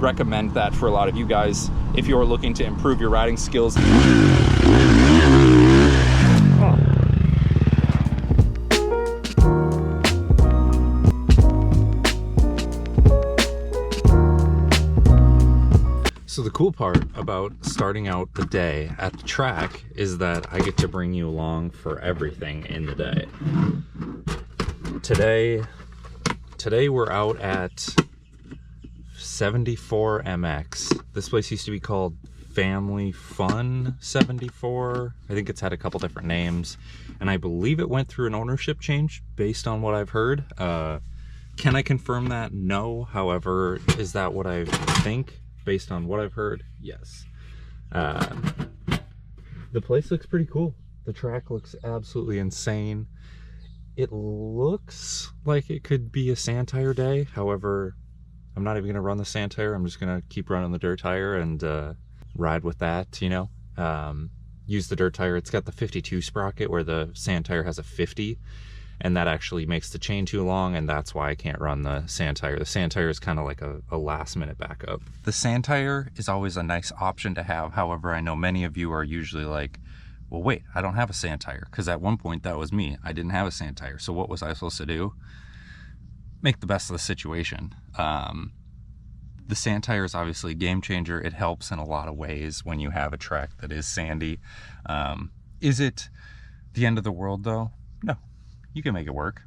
recommend that for a lot of you guys if you're looking to improve your riding skills. So the cool part about starting out the day at the track is that I get to bring you along for everything in the day. Today we're out at 74 MX. This place used to be called Family Fun 74. I think it's had a couple different names, and I believe it went through an ownership change based on what I've heard. Can I confirm that? No. However, is that what I think? Based on what I've heard, yes. The place looks pretty cool. The track looks absolutely insane. It looks like it could be a sand tire day. However, I'm not even gonna run the sand tire. I'm just gonna keep running the dirt tire and ride with that, you know. Use the dirt tire. It's got the 52 sprocket where the sand tire has a 50. And that actually makes the chain too long, and that's why I can't run the sand tire. The sand tire is kind of like a last minute backup. The sand tire is always a nice option to have. However, I know many of you are usually like, well, wait, I don't have a sand tire. Because at one point that was me. I didn't have a sand tire. So what was I supposed to do? Make the best of the situation. The sand tire is obviously a game changer. It helps in a lot of ways when you have a track that is sandy. Is it the end of the world though? No. You can make it work.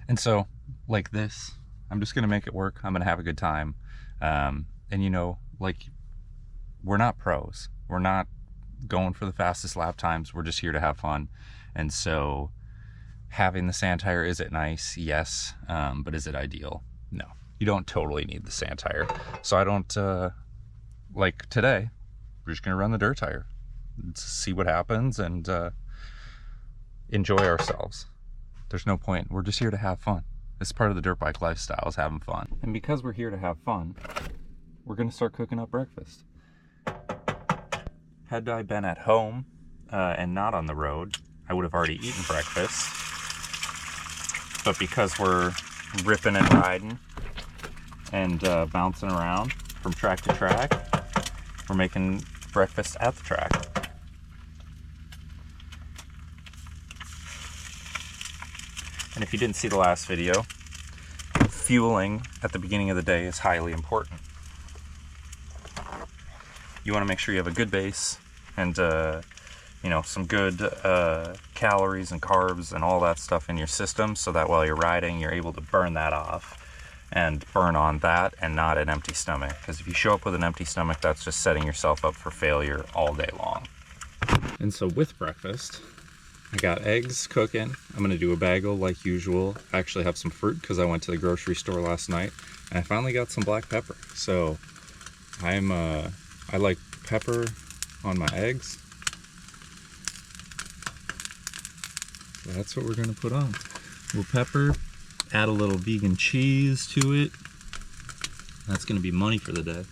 And so, like this, I'm just gonna make it work. I'm gonna have a good time. And you know, like, we're not pros. We're not going for the fastest lap times. We're just here to have fun. And so, having the sand tire, is it nice? Yes. But is it ideal? No. You don't totally need the sand tire. So I don't, like today, we're just gonna run the dirt tire. See what happens and enjoy ourselves. There's no point. We're just here to have fun. It's part of the dirt bike lifestyle, is having fun. And because we're here to have fun, we're gonna start cooking up breakfast. Had I been at home and not on the road, I would have already eaten breakfast. But because we're ripping and riding and bouncing around from track to track, we're making breakfast at the track. And if you didn't see the last video, fueling at the beginning of the day is highly important. You want to make sure you have a good base and you know, some good calories and carbs and all that stuff in your system, so that while you're riding, you're able to burn that off and burn on that and not an empty stomach. Because if you show up with an empty stomach, that's just setting yourself up for failure all day long. And so with breakfast, I got eggs cooking. I'm gonna do a bagel like usual. I actually have some fruit because I went to the grocery store last night and I finally got some black pepper. So I like pepper on my eggs. So that's what we're gonna put on. A little pepper, add a little vegan cheese to it. That's gonna be money for the day.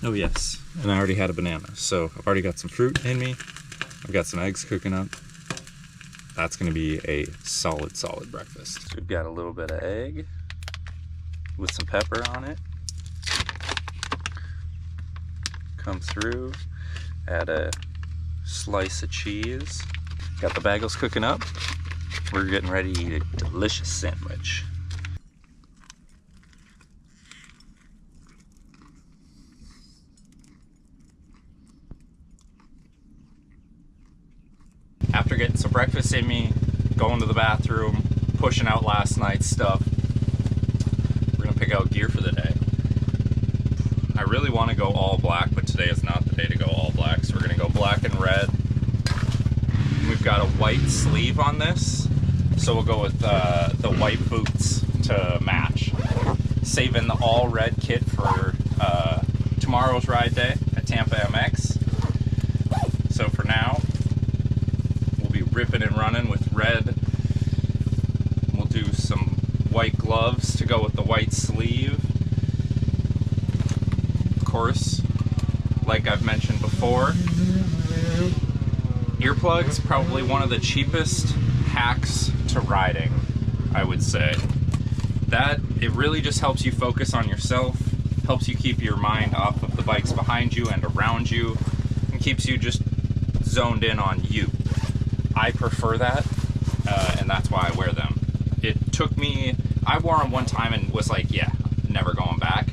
Oh yes, and I already had a banana, so I've already got some fruit in me. I've got some eggs cooking up. That's gonna be a solid breakfast. So we've got a little bit of egg with some pepper on it. Come through, add a slice of cheese. Got the bagels cooking up. We're getting ready to eat a delicious sandwich. After getting some breakfast in me, going to the bathroom, pushing out last night's stuff, we're gonna pick out gear for the day. I really want to go all black, but today is not the day to go all black, so we're gonna go black and red. We've got a white sleeve on this, so we'll go with the white boots to match. Saving the all red kit for tomorrow's ride day at Tampa MX. So for now, ripping and running with red. We'll do some white gloves to go with the white sleeve. Of course, like I've mentioned before, earplugs, probably one of the cheapest hacks to riding, I would say. it really just helps you focus on yourself, helps you keep your mind off of the bikes behind you and around you, and keeps you just zoned in on you. I prefer that, and that's why I wear them. It took me, I wore them one time and was like, yeah, never going back.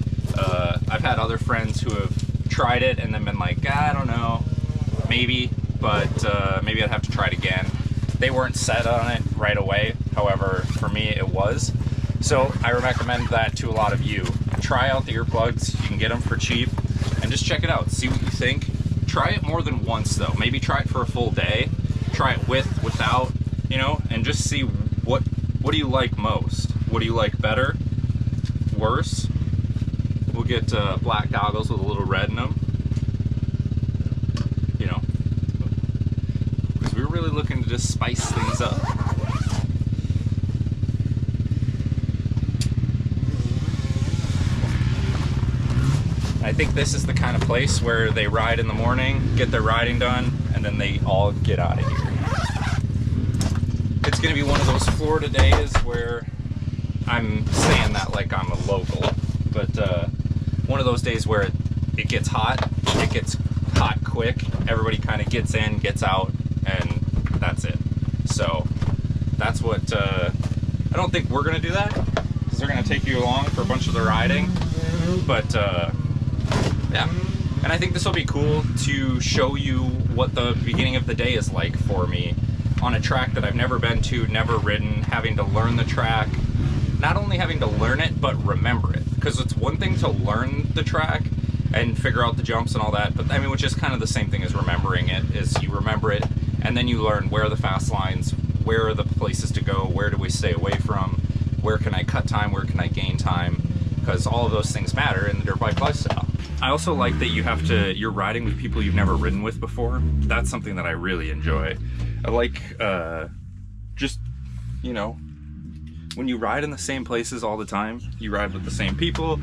I've had other friends who have tried it and then been like, I don't know, maybe, but maybe I'd have to try it again. They weren't set on it right away. However, for me, it was. So I recommend that to a lot of you. Try out the earplugs. You can get them for cheap and just check it out. See what you think. Try it more than once though. Maybe try it for a full day. Try it with, without, you know, and just see what do you like most? What do you like better? Worse? We'll get black goggles with a little red in them. You know, because we're really looking to just spice things up. I think this is the kind of place where they ride in the morning, get their riding done, and then they all get out of here. It's gonna be one of those Florida days where, I'm saying that like I'm a local, but one of those days where it gets hot quick, everybody kind of gets in, gets out, and that's it. So that's what, I don't think we're gonna do that, because they're gonna take you along for a bunch of the riding, but yeah. And I think this will be cool to show you what the beginning of the day is like for me on a track that I've never been to, never ridden, having to learn the track. Not only having to learn it, but remember it. Because it's one thing to learn the track and figure out the jumps and all that, but I mean, which is kind of the same thing as remembering it, is you remember it, and then you learn where are the fast lines, where are the places to go, where do we stay away from, where can I cut time, where can I gain time, because all of those things matter in the dirt bike lifestyle. I also like that you're riding with people you've never ridden with before. That's something that I really enjoy. I like, just, you know, when you ride in the same places all the time, you ride with the same people,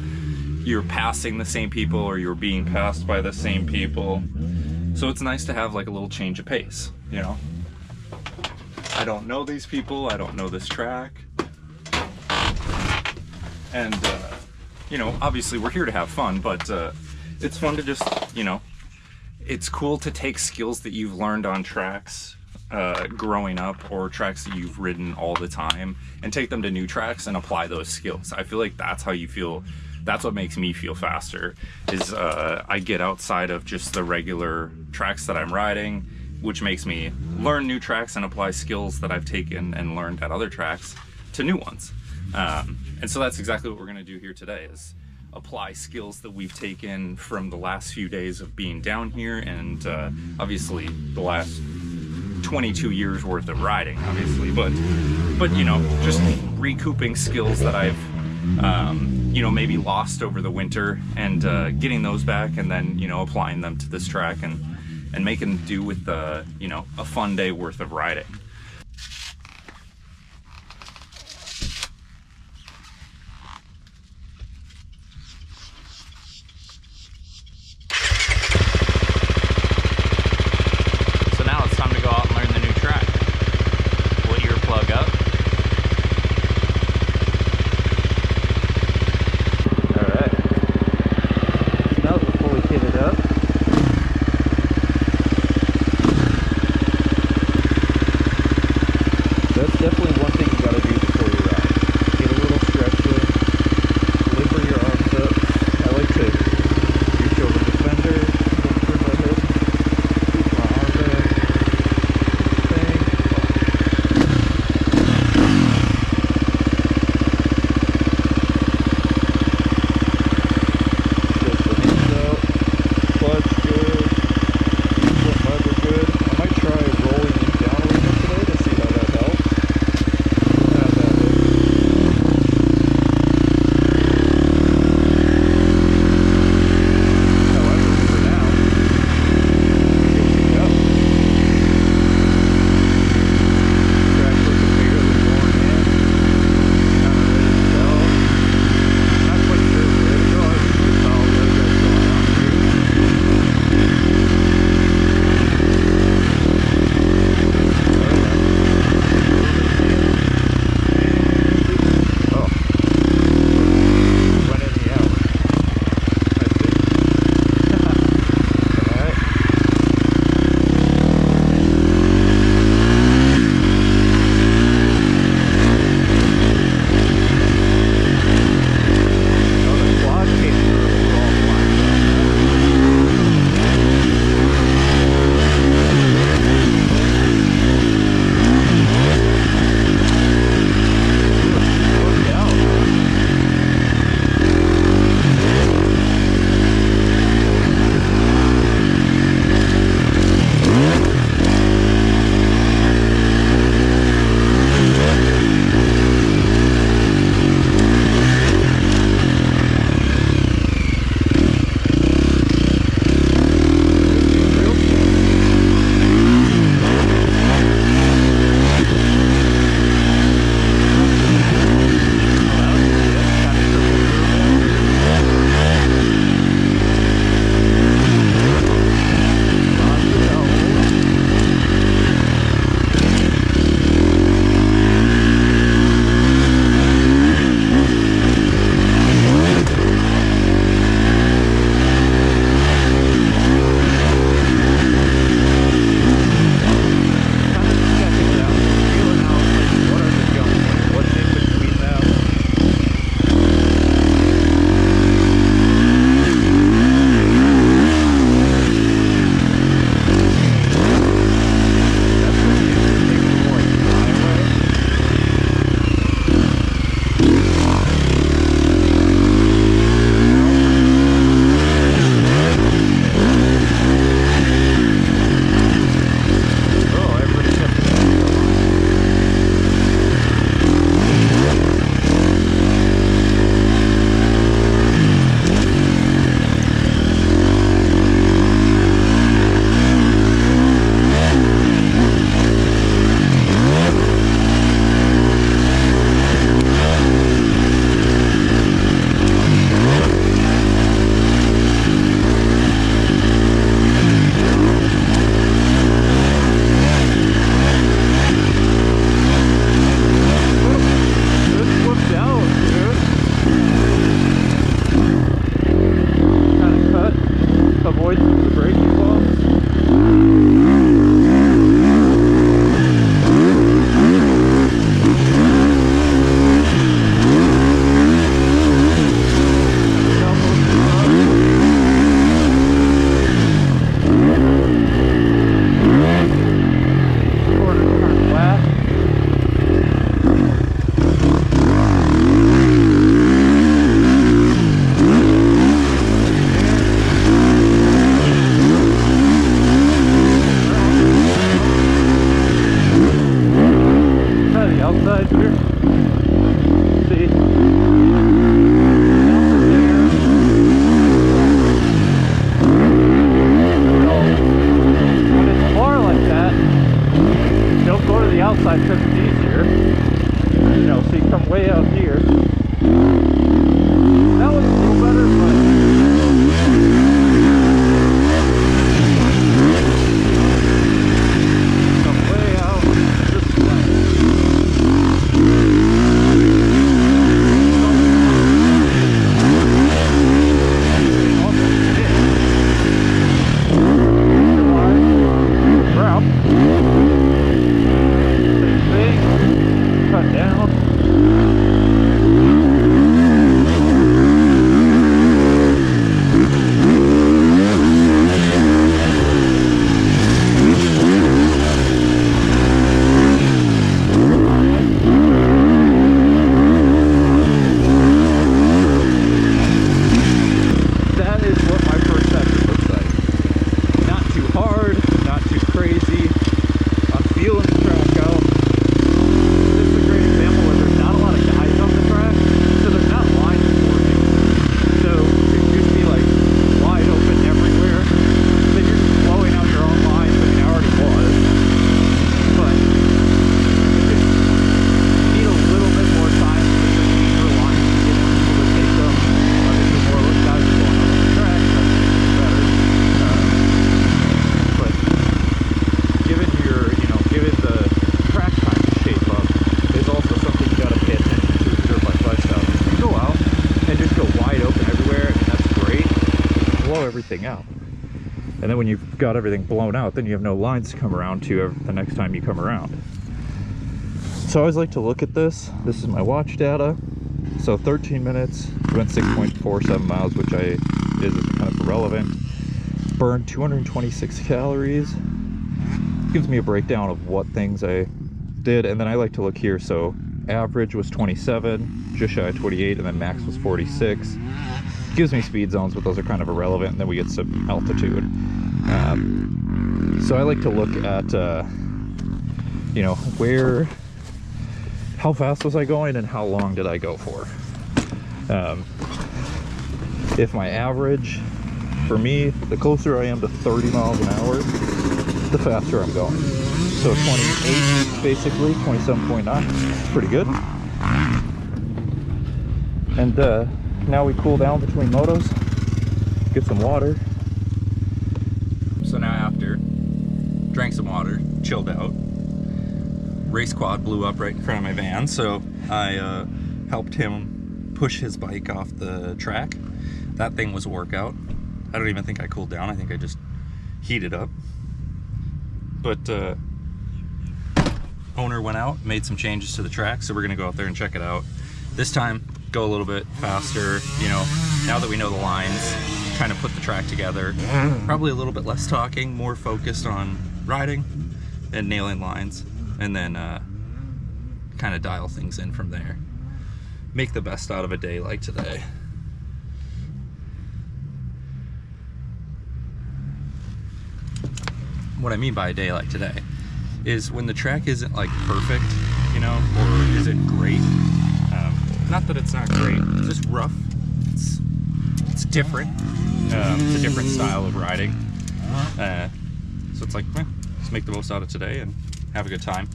you're passing the same people, or you're being passed by the same people. So it's nice to have like a little change of pace, you know? I don't know these people, I don't know this track. And, you know, obviously we're here to have fun, but it's fun to just, you know, it's cool to take skills that you've learned on tracks growing up, or tracks that you've ridden all the time, and take them to new tracks and apply those skills. I feel like that's how you feel. That's what makes me feel faster, is I get outside of just the regular tracks that I'm riding, which makes me learn new tracks and apply skills that I've taken and learned at other tracks to new ones. And so that's exactly what we're gonna do here today, is apply skills that we've taken from the last few days of being down here, and obviously the last 22 years worth of riding, obviously, but you know, just recouping skills that I've you know, maybe lost over the winter, and getting those back, and then, you know, applying them to this track, and making do with you know, a fun day worth of riding. outside because it's easier. You know, so you come way out here. That was a little better, but come way out this way. Route. Same thing. Cut down. That is what my first session looks like. Not too hard, not too crazy. I'm feeling the track out. This is a great example where there's not a lot of guys on the track, so there's not lines forming. So it could just be like wide open everywhere. So you're just blowing out your own lines. I mean, I already was. But you just need a little bit more time to get deeper lines to get people to take them. Obviously more guys are going on the track, that's better. But given the track time to shape up is also something you gotta pay attention to with dirt bike lifestyle. If you go out and just go wide open everywhere, I mean, that's great. Blow everything out. And then when you've got everything blown out, then you have no lines to come around to the next time you come around. So I always like to look at this. This is my watch data. So 13 minutes, went 6.47 miles, which is kind of irrelevant. Burned 226 calories. Gives me a breakdown of what things I did, and then I like to look here. So average was 27, just shy of 28, and then max was 46. Gives me speed zones, but those are kind of irrelevant, and then we get some altitude. So I like to look at you know, how fast was I going and how long did I go for. If my average, for me, the closer I am to 30 miles an hour, the faster I'm going. So 28 basically, 27.9, pretty good. And now we cool down between motos, get some water. So now after, drank some water, chilled out. Race quad blew up right in front of my van, so I helped him push his bike off the track. That thing was a workout. I don't even think I cooled down, I think I just heated up. But owner went out, made some changes to the track, so we're gonna go out there and check it out. This time, go a little bit faster, you know, now that we know the lines, kind of put the track together. Probably a little bit less talking, more focused on riding and nailing lines, and then kind of dial things in from there. Make the best out of a day like today. What I mean by a day like today is when the track isn't like perfect, you know, or isn't great. Not that it's not great, it's just rough. It's different. It's a different style of riding. So it's like, just make the most out of today and have a good time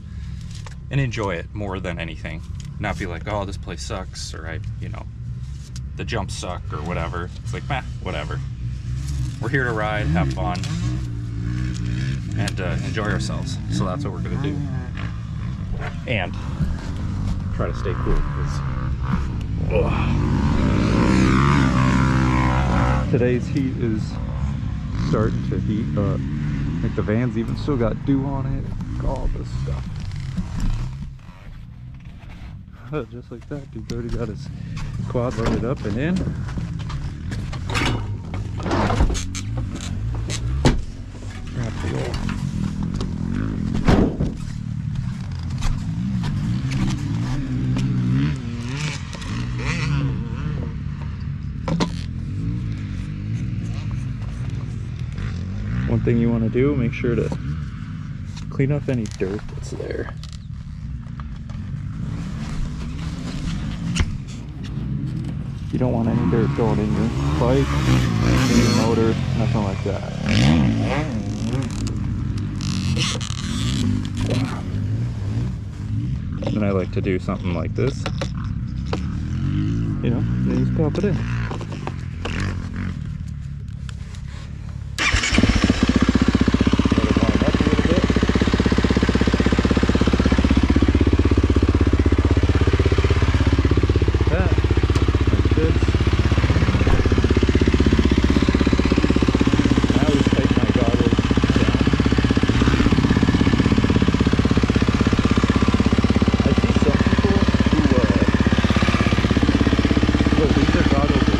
and enjoy it more than anything. Not be like, oh, this place sucks, or you know, the jumps suck or whatever. It's like, whatever. We're here to ride, have fun, and enjoy ourselves. So that's what we're gonna do. And try to stay cool, because today's heat is starting to heat up. Like the van's even still got dew on it. All this stuff. Just like that, dude's already got his quad loaded up and in. Grab fuel. One thing you want to do, make sure to clean up any dirt that's there. You don't want any dirt going in your bike, in your motor, nothing like that. And I like to do something like this. You know, and then you just pop it in. Let it warm up a little bit. That, like this. I always take my goggles down. I see some people who leave their goggles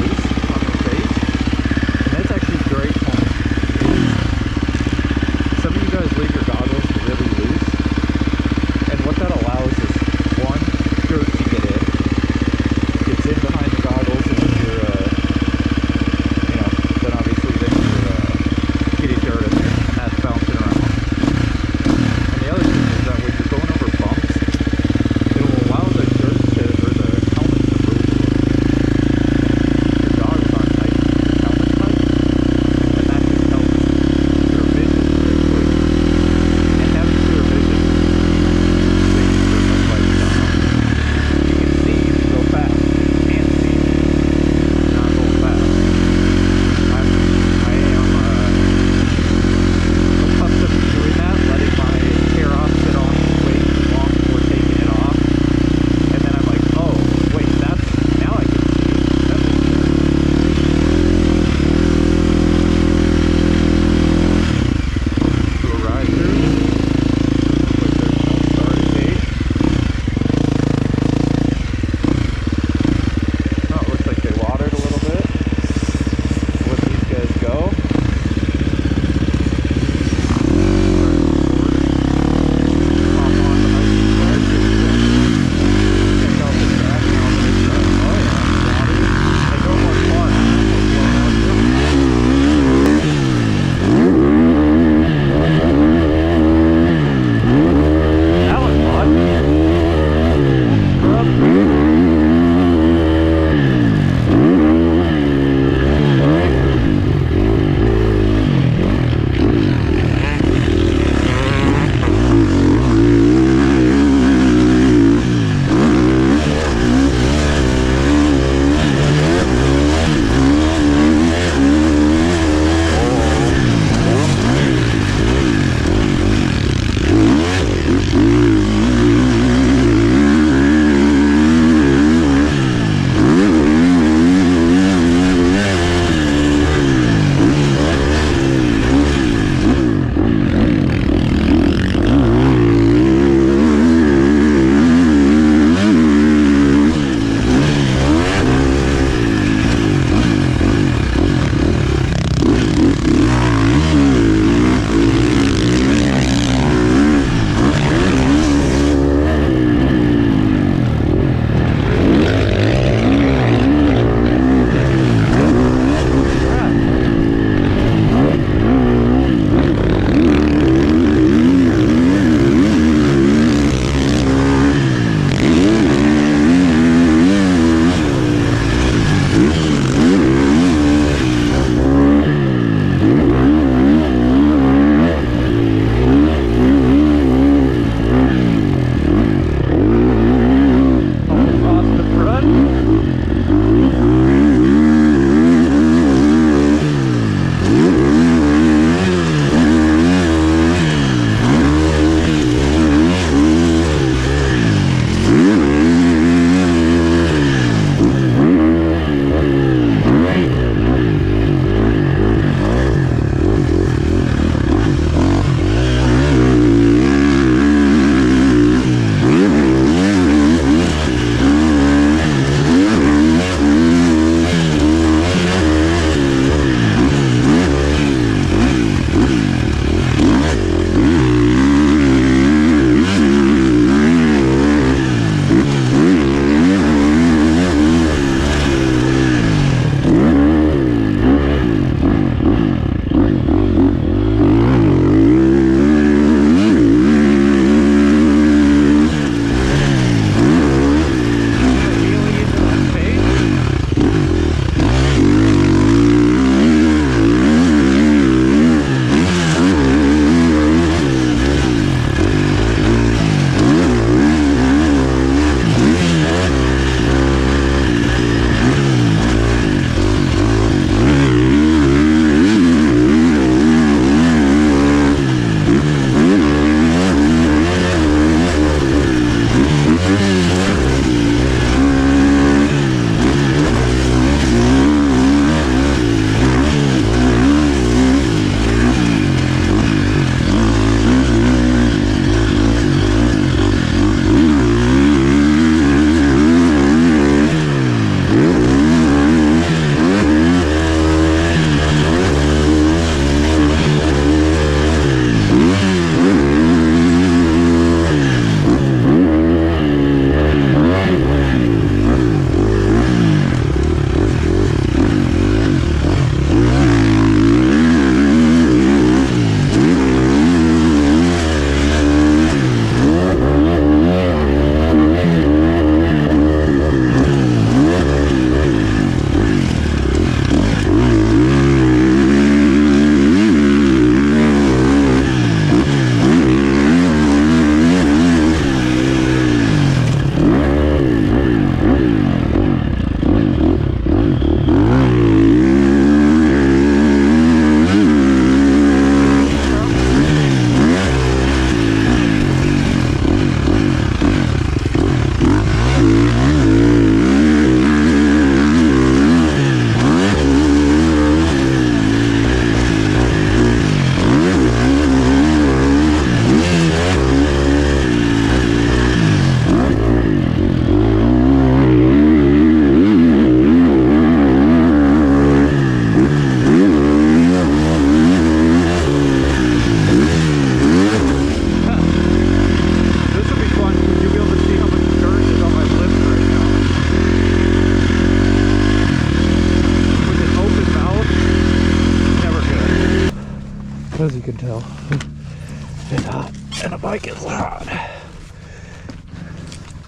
bike is hot.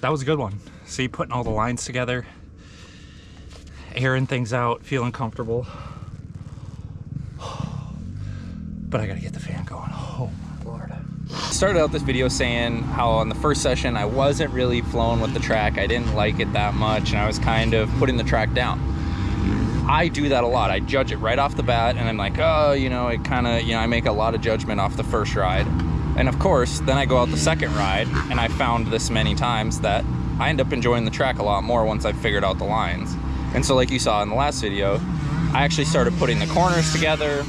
That was a good one. See, putting all the lines together, airing things out, feeling comfortable. But I gotta get the fan going. Oh my Lord. I started out this video saying how on the first session I wasn't really flowing with the track. I didn't like it that much and I was kind of putting the track down. I do that a lot. I judge it right off the bat and I'm like, oh, you know, it kind of, you know, I make a lot of judgment off the first ride. And of course, then I go out the second ride and I found this many times that I end up enjoying the track a lot more once I've figured out the lines. And so like you saw in the last video, I actually started putting the corners together,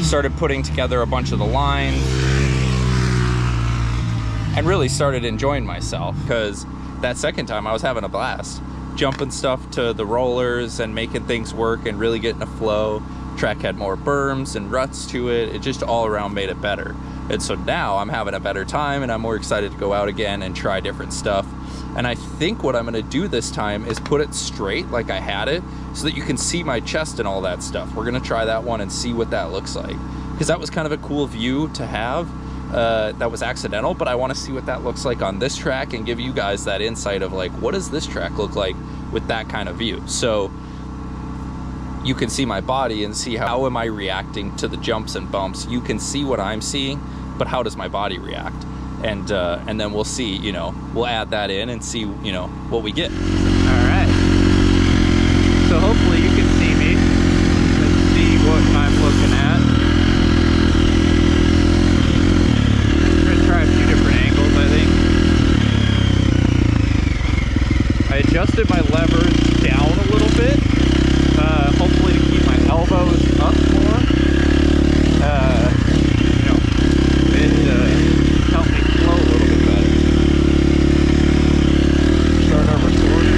started putting together a bunch of the lines, and really started enjoying myself, because that second time I was having a blast. Jumping stuff to the rollers and making things work and really getting a flow. Track had more berms and ruts to it. It just all around made it better. And so now I'm having a better time and I'm more excited to go out again and try different stuff. And I think what I'm gonna do this time is put it straight like I had it so that you can see my chest and all that stuff. We're gonna try that one and see what that looks like. Because that was kind of a cool view to have. That was accidental, but I want to see what that looks like on this track and give you guys that insight of like, what does this track look like with that kind of view? So you can see my body and see how am I reacting to the jumps and bumps. You can see what I'm seeing, but how does my body react? And then we'll see, you know, we'll add that in and see, you know, what we get. All right. So hopefully you can see me and see what I'm looking at. Try a few different angles, I think. I adjusted my levers down a little bit, hopefully to keep my elbows up more. You know, it helped me flow a little bit better. Start our recording.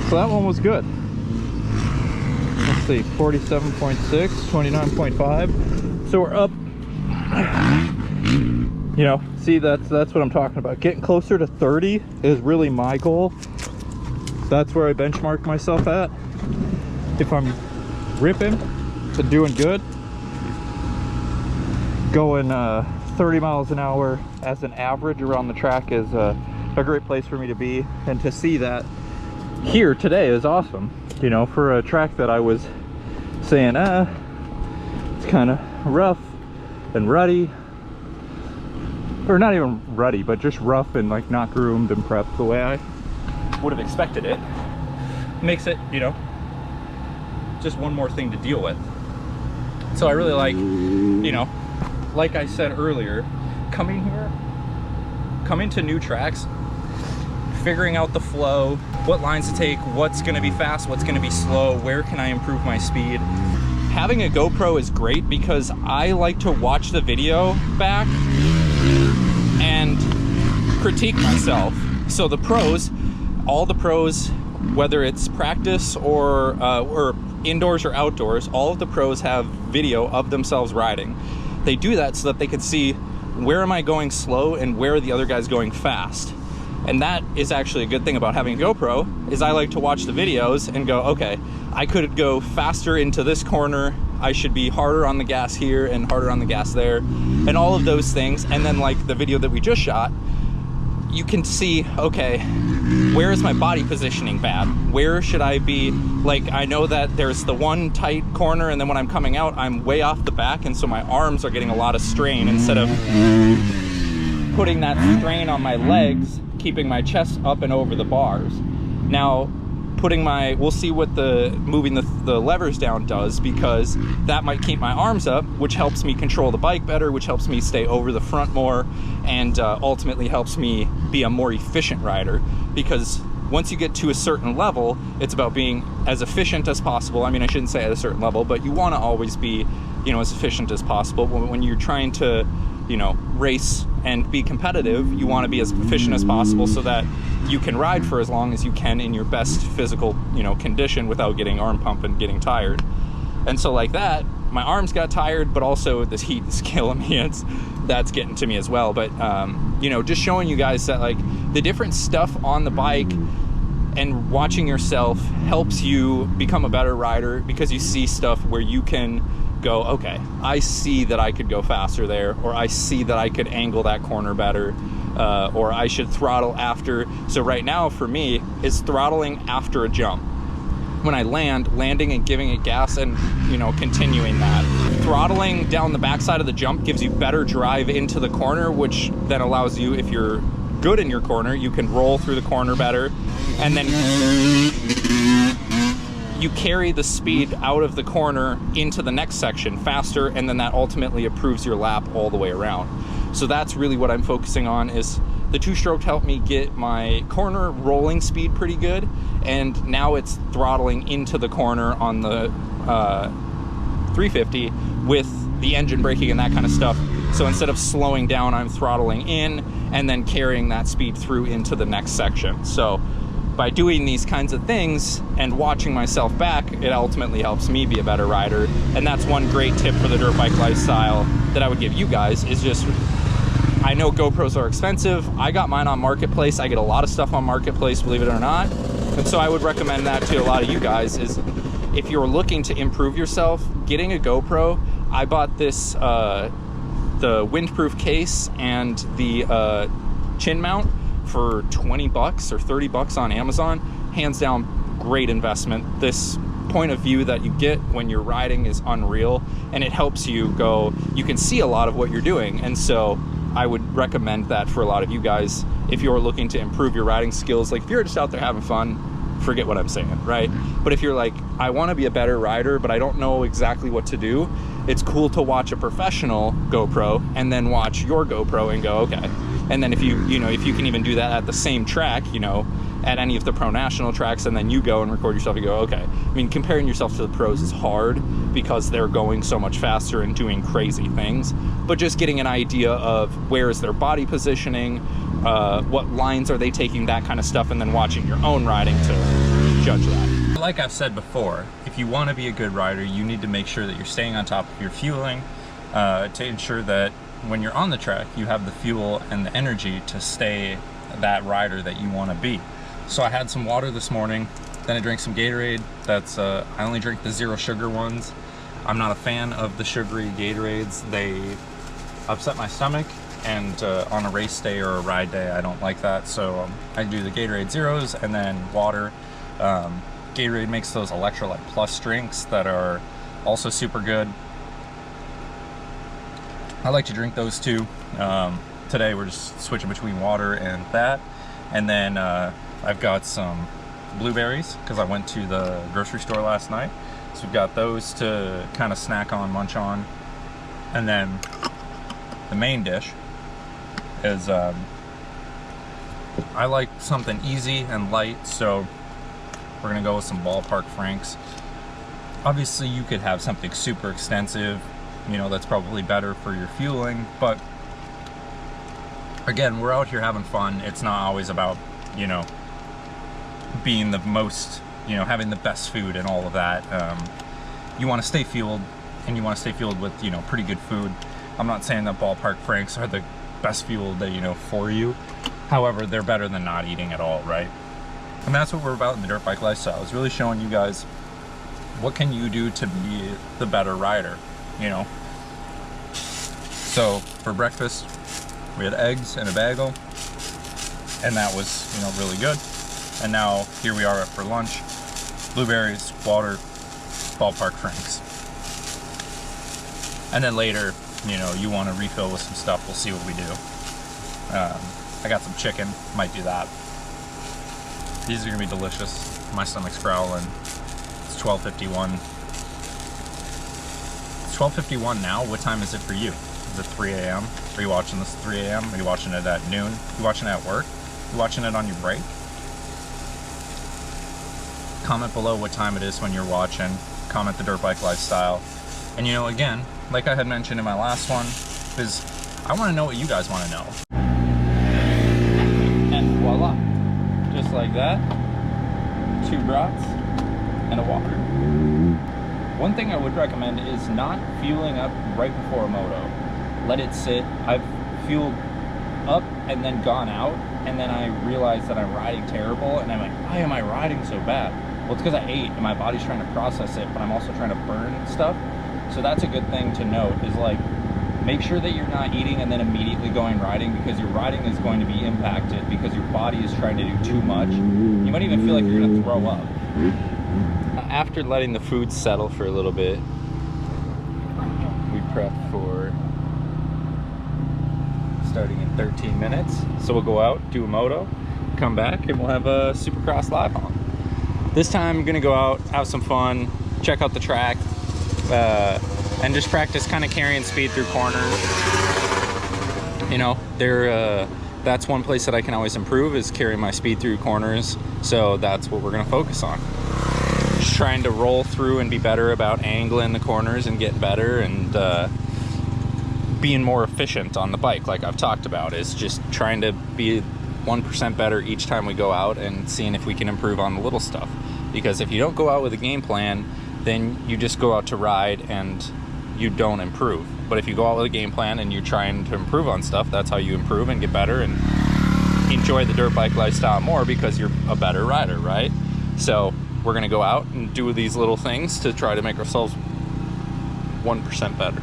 So that one was good. Let's see, 47.6, 29.5. So we're up. You know, see, that's what I'm talking about. Getting closer to 30 is really my goal. That's where I benchmark myself at. If I'm ripping and doing good, going 30 miles an hour as an average around the track is a great place for me to be. And to see that here today is awesome. You know, for a track that I was saying, it's kind of rough and ruddy, or not even ruddy, but just rough and like not groomed and prepped the way I would have expected it, makes it, you know, just one more thing to deal with. So I really like, you know, like I said earlier, coming to new tracks, figuring out the flow, what lines to take, what's going to be fast, what's going to be slow, where can I improve my speed. Having a GoPro is great because I like to watch the video back and critique myself. So the pros, all the pros, whether it's practice or indoors or outdoors, all of the pros have video of themselves riding. They do that so that they can see where am I going slow and where are the other guys going fast. And that is actually a good thing about having a GoPro, is I like to watch the videos and go, okay, I could go faster into this corner, I should be harder on the gas here and harder on the gas there, and all of those things. And then like the video that we just shot, you can see, okay, where is my body positioning bad? Where should I be? Like, I know that there's the one tight corner, and then when I'm coming out, I'm way off the back, and so my arms are getting a lot of strain instead of putting that strain on my legs, keeping my chest up and over the bars. Now, we'll see what moving the levers down does, because that might keep my arms up, which helps me control the bike better, which helps me stay over the front more, and ultimately helps me be a more efficient rider. Because once you get to a certain level, it's about being as efficient as possible. I mean, I shouldn't say at a certain level, but you want to always be, you know, as efficient as possible. When you're trying to, you know, race and be competitive, you want to be as efficient as possible so that you can ride for as long as you can in your best physical, you know, condition without getting arm pump and getting tired. And so like that, my arms got tired, but also this heat is killing me. That's getting to me as well. But you know, just showing you guys that like the different stuff on the bike and watching yourself helps you become a better rider, because you see stuff where you can go, okay, I see that I could go faster there, or I see that I could angle that corner better, or I should throttle after. So right now for me is throttling after a jump. When I landing and giving it gas and, you know, continuing that. Throttling down the backside of the jump gives you better drive into the corner, which then allows you, if you're good in your corner, you can roll through the corner better, and then you carry the speed out of the corner into the next section faster, and then that ultimately improves your lap all the way around. So that's really what I'm focusing on, is the two-stroke helped me get my corner rolling speed pretty good, and now it's throttling into the corner on the 350 with the engine braking and that kind of stuff. So instead of slowing down, I'm throttling in and then carrying that speed through into the next section. So by doing these kinds of things and watching myself back, it ultimately helps me be a better rider. And that's one great tip for the dirt bike lifestyle that I would give you guys, is just, I know GoPros are expensive. I got mine on Marketplace. I get a lot of stuff on Marketplace, believe it or not. And so I would recommend that to a lot of you guys, is if you're looking to improve yourself, getting a GoPro. I bought this, the windproof case and the chin mount for 20 bucks or 30 bucks on Amazon. Hands down, great investment. This point of view that you get when you're riding is unreal, and it helps you go, you can see a lot of what you're doing. And so I would recommend that for a lot of you guys if you're looking to improve your riding skills. Like if you're just out there having fun, forget what I'm saying, right? But if you're like, I want to be a better rider, but I don't know exactly what to do, it's cool to watch a professional GoPro and then watch your GoPro and go, okay. And then if you can even do that at the same track, you know, at any of the pro national tracks, and then you go and record yourself, you go, okay. I mean, comparing yourself to the pros is hard because they're going so much faster and doing crazy things, but just getting an idea of where is their body positioning, what lines are they taking, that kind of stuff, and then watching your own riding to judge that. Like I've said before, if you want to be a good rider, you need to make sure that you're staying on top of your fueling to ensure that when you're on the track, you have the fuel and the energy to stay that rider that you want to be. So I had some water this morning, then I drank some Gatorade. That's I only drink the 0 sugar ones. I'm not a fan of the sugary Gatorades. They upset my stomach, and on a race day or a ride day, I don't like that. So I do the Gatorade Zeros and then water. Gatorade makes those electrolyte plus drinks that are also super good. I like to drink those too. Today we're just switching between water and that. And then I've got some blueberries because I went to the grocery store last night. So we've got those to kind of snack on, munch on. And then the main dish is I like something easy and light, so we're gonna go with some Ballpark Franks. Obviously you could have something super extensive, you know, that's probably better for your fueling, but again, we're out here having fun. It's not always about, you know, being the most, you know, having the best food and all of that. You want to stay fueled, and you want to stay fueled with, you know, pretty good food. I'm not saying that Ballpark Franks are the best fuel that, you know, for you. However, they're better than not eating at all, right? And that's what we're about in the dirt bike lifestyle, is really showing you guys what can you do to be the better rider, you know? So for breakfast, we had eggs and a bagel, and that was, you know, really good. And now here we are for lunch, blueberries, water, Ballpark Franks. And then later, you know, you want to refill with some stuff, we'll see what we do. I got some chicken, might do that. These are gonna be delicious. My stomach's growling. It's 12:51. It's 12:51 now. What time is it for you? Is it 3 a.m.? Are you watching this at 3 a.m.? Are you watching it at noon? Are you watching it at work? Are you watching it on your break? Comment below what time it is when you're watching. Comment the Dirt Bike Lifestyle. And you know, again, like I had mentioned in my last one, is I want to know what you guys want to know. And voila, just like that, 2 brats and a water. One thing I would recommend is not fueling up right before a moto. Let it sit. I've fueled up and then gone out, and then I realized that I'm riding terrible, and I'm like, why am I riding so bad? Well, it's because I ate and my body's trying to process it, but I'm also trying to burn stuff. So that's a good thing to note, is like, make sure that you're not eating and then immediately going riding, because your riding is going to be impacted because your body is trying to do too much. You might even feel like you're gonna throw up. After letting the food settle for a little bit, we prep for starting in 13 minutes. So we'll go out, do a moto, come back, and we'll have a Supercross live on. This time I'm gonna go out, have some fun, check out the track, and just practice kind of carrying speed through corners. You know, that's one place that I can always improve, is carrying my speed through corners. So that's what we're gonna focus on. Just trying to roll through and be better about angling the corners and getting better, and being more efficient on the bike, like I've talked about, is just trying to be 1% better each time we go out, and seeing if we can improve on the little stuff. Because if you don't go out with a game plan, then you just go out to ride and you don't improve. But if you go out with a game plan and you're trying to improve on stuff, that's how you improve and get better and enjoy the dirt bike lifestyle more, because you're a better rider, right? So we're gonna go out and do these little things to try to make ourselves 1% better.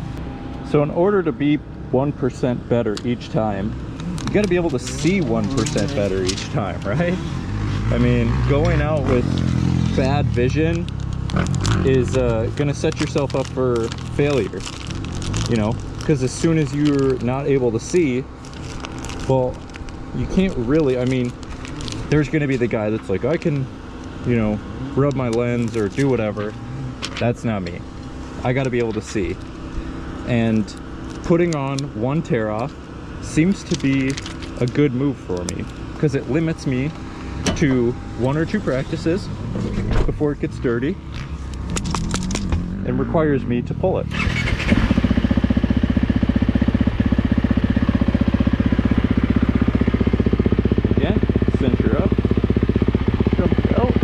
So in order to be 1% better each time, you gotta be able to see 1% better each time, right? I mean, going out with bad vision is gonna set yourself up for failure, you know, because as soon as you're not able to see, well, you can't really, I mean, there's gonna be the guy that's like, I can, you know, rub my lens or do whatever. That's not me. I gotta be able to see. And putting on one tear off seems to be a good move for me, because it limits me to 1 or 2 practices before it gets dirty and requires me to pull it. Again, center up, jump out,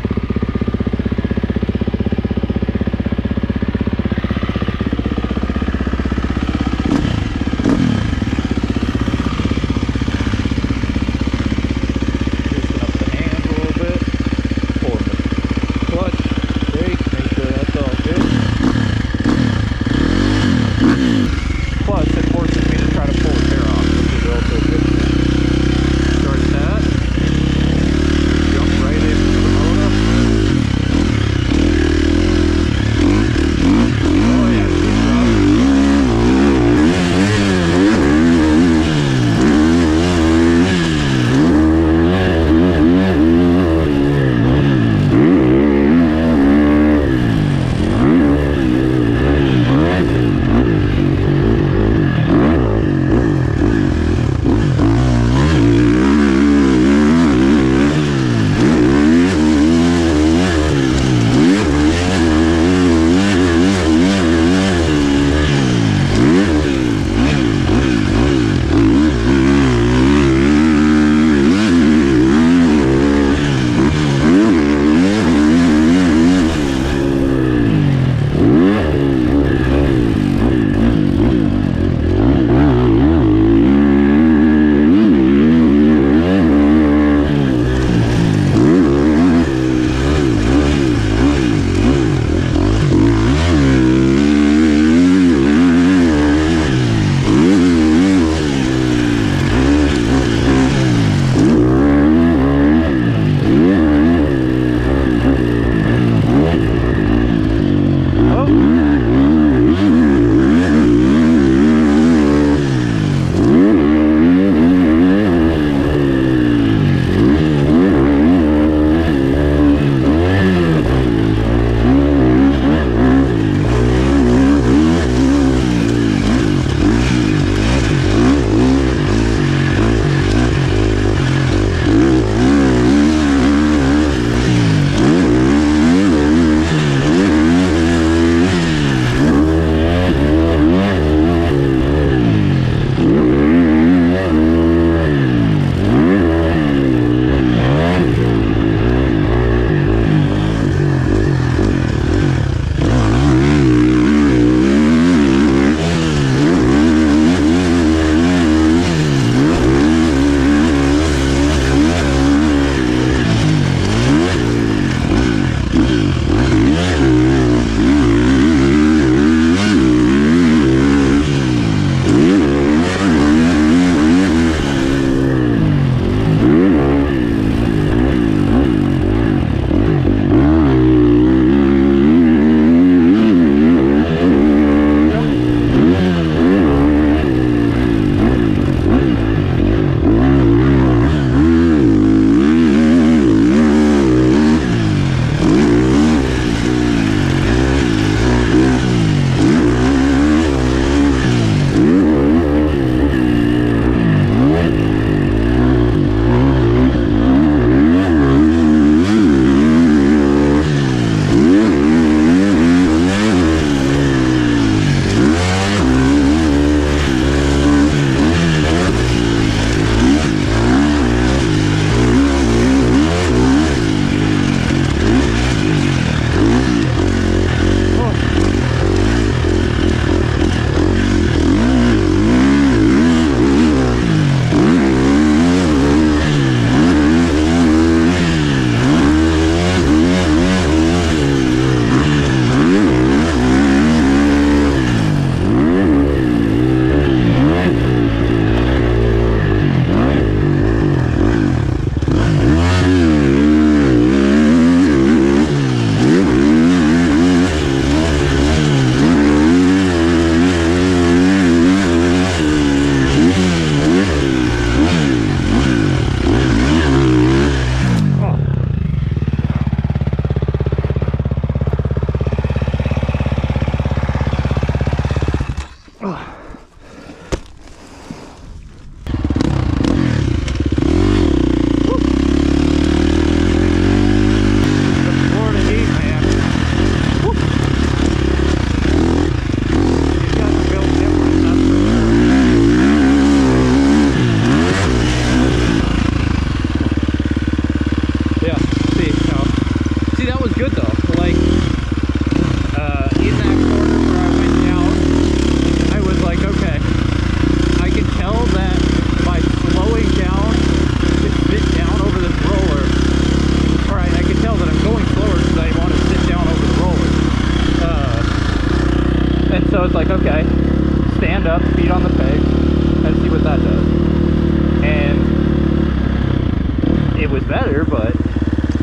it was better, but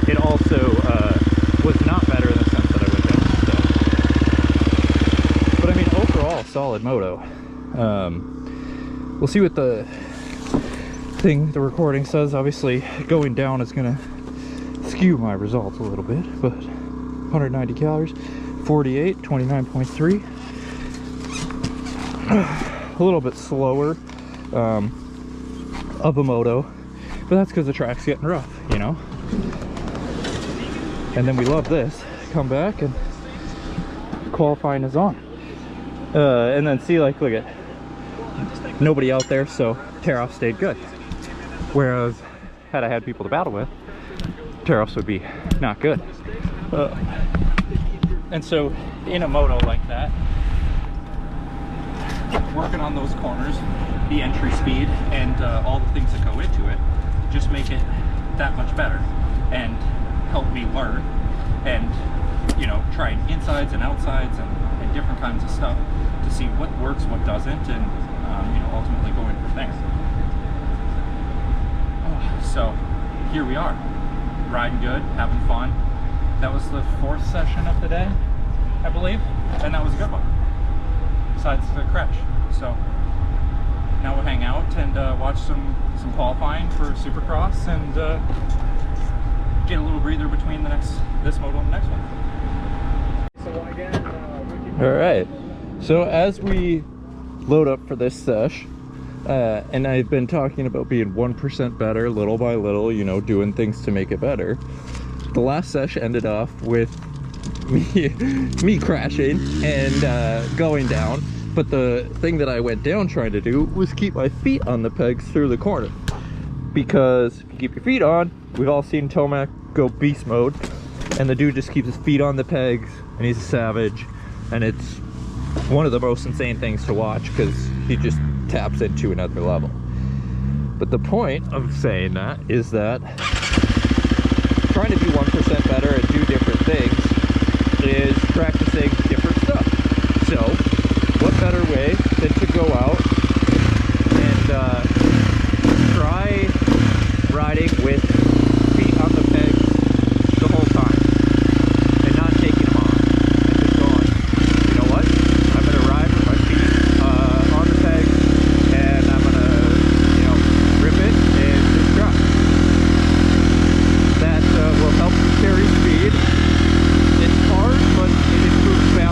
it also was not better in the sense that I went down. So. But I mean, overall, solid moto. We'll see what the recording says. Obviously, going down is gonna skew my results a little bit, but 190 calories, 48, 29.3. A little bit slower of a moto, but that's because the track's getting rough, you know. And then we love this. Come back and qualifying is on. And then see, like, look at nobody out there, so tear-off stayed good. Whereas had I had people to battle with, tear-offs would be not good. And so in a moto like that, working on those corners, the entry speed, and all the things that go into it, just make it that much better and help me learn and, you know, trying insides and outsides and different kinds of stuff to see what works, what doesn't, and you know, ultimately going from there. So here we are, riding good, having fun. That was the 4th session of the day, I believe, and that was a good one, besides the crash. So now we'll hang out and watch some qualifying for Supercross and get a little breather between this moto and the next one. All right, so as we load up for this sesh, and I've been talking about being 1% better little by little, you know, doing things to make it better. The last sesh ended off with me crashing and going down, but the thing that I went down trying to do was keep my feet on the pegs through the corner, because if you keep your feet on, we've all seen Tomac go beast mode, and the dude just keeps his feet on the pegs and he's a savage, and it's one of the most insane things to watch because he just taps into another level. But the point of saying that is that trying to be 1% better and do different things is practicing different stuff. So what better way than to go out and try riding with feet on the pegs the whole time and not taking them off, and just going, you know what, I'm going to ride with my feet on the pegs, and I'm going to, you know, rip it and just drop. That will help you carry speed. It's hard, but it improves balance.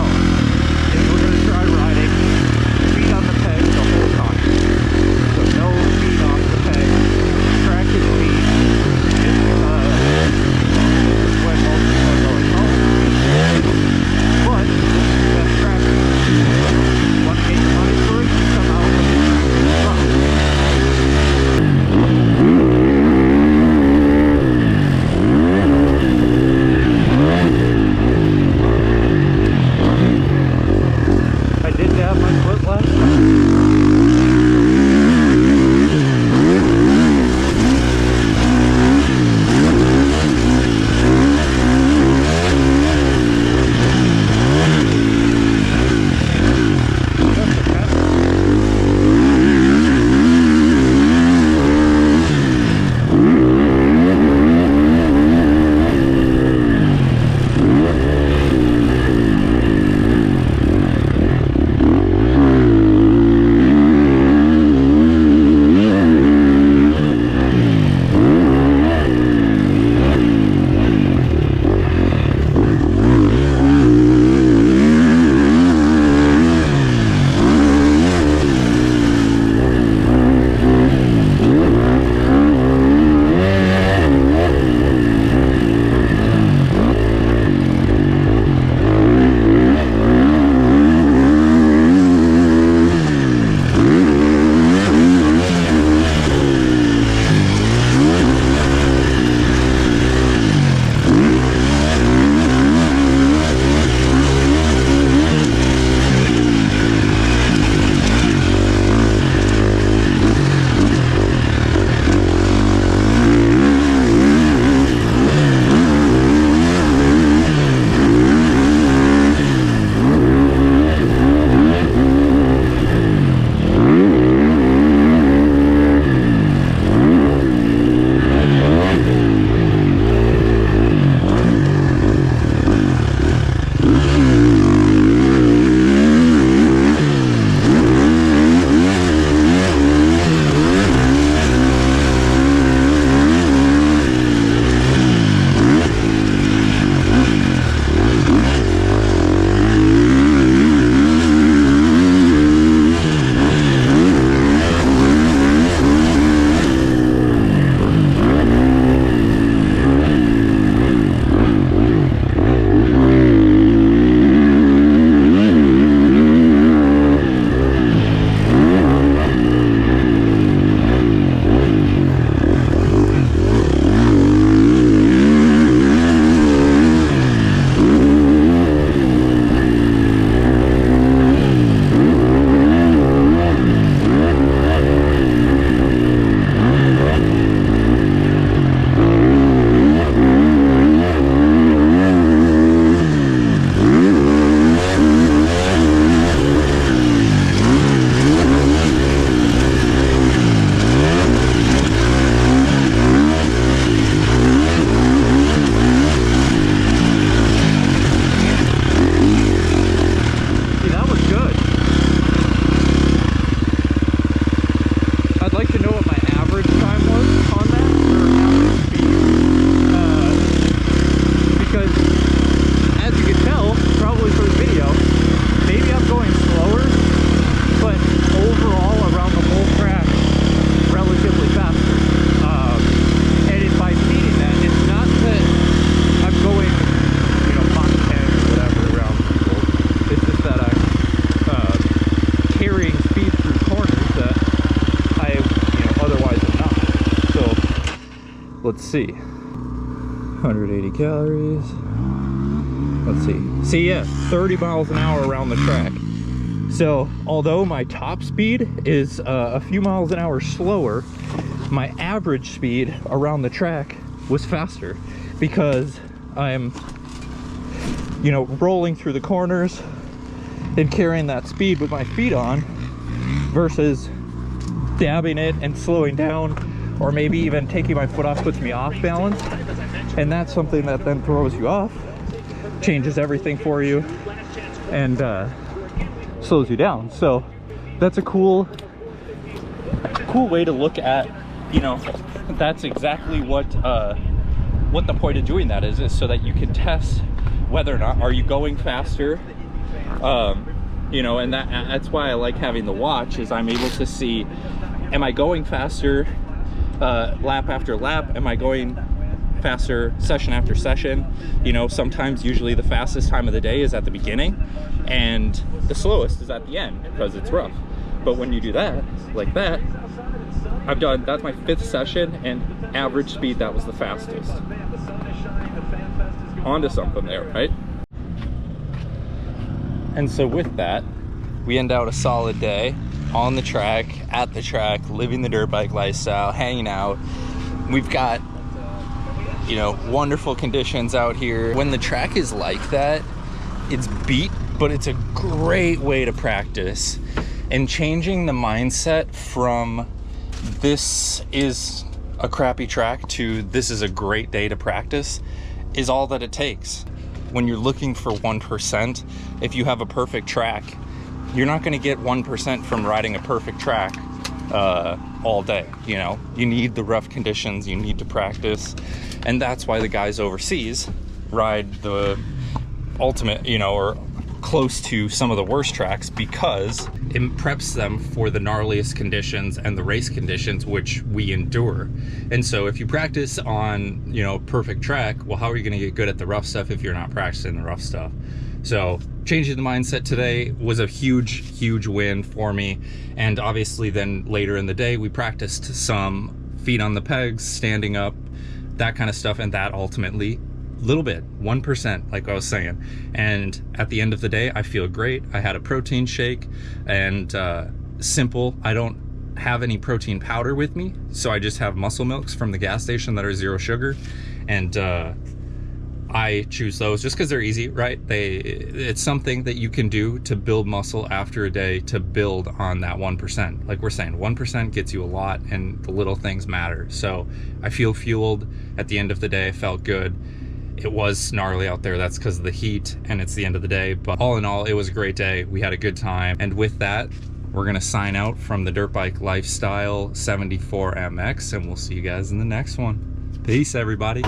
let's see, 180 calories. Let's see, yeah, 30 miles an hour around the track. So although my top speed is a few miles an hour slower, my average speed around the track was faster because I'm, you know, rolling through the corners and carrying that speed with my feet on versus dabbing it and slowing down, or maybe even taking my foot off puts me off balance, and that's something that then throws you off, changes everything for you, and slows you down. So that's a cool way to look at, you know, that's exactly what the point of doing that is so that you can test whether or not are you going faster, you know, and that's why I like having the watch, is I'm able to see, am I going faster lap after lap? Am I going faster session after session? You know, sometimes, usually the fastest time of the day is at the beginning and the slowest is at the end because it's rough. But when you do that, like that, that's my 5th session, and average speed, that was the fastest. Onto something there, right? And so with that, we end out a solid day on the track, at the track, living the dirt bike lifestyle, hanging out. We've got, you know, wonderful conditions out here. When the track is like that, it's beat, but it's a great way to practice. And changing the mindset from this is a crappy track to this is a great day to practice is all that it takes. When you're looking for 1%, if you have a perfect track, you're not going to get 1% from riding a perfect track all day. You know, you need the rough conditions, you need to practice, and that's why the guys overseas ride the ultimate, you know, or close to some of the worst tracks, because it preps them for the gnarliest conditions and the race conditions which we endure. And so if you practice on, you know, perfect track, well, how are you going to get good at the rough stuff if you're not practicing the rough stuff? So changing the mindset today was a huge win for me. And obviously then later in the day, we practiced some feet on the pegs, standing up, that kind of stuff. And that ultimately, little bit, 1%, like I was saying. And at the end of the day, I feel great. I had a protein shake, and simple. I don't have any protein powder with me, so I just have muscle milks from the gas station that are 0 sugar. And I choose those just because they're easy, right? It's something that you can do to build muscle after a day, to build on that 1%. Like we're saying, 1% gets you a lot, and the little things matter. So I feel fueled at the end of the day. I felt good. It was gnarly out there, that's because of the heat, and it's the end of the day, but all in all, it was a great day. We had a good time. And with that, we're gonna sign out from the Dirt Bike Lifestyle 74 MX, and we'll see you guys in the next one. Peace, everybody.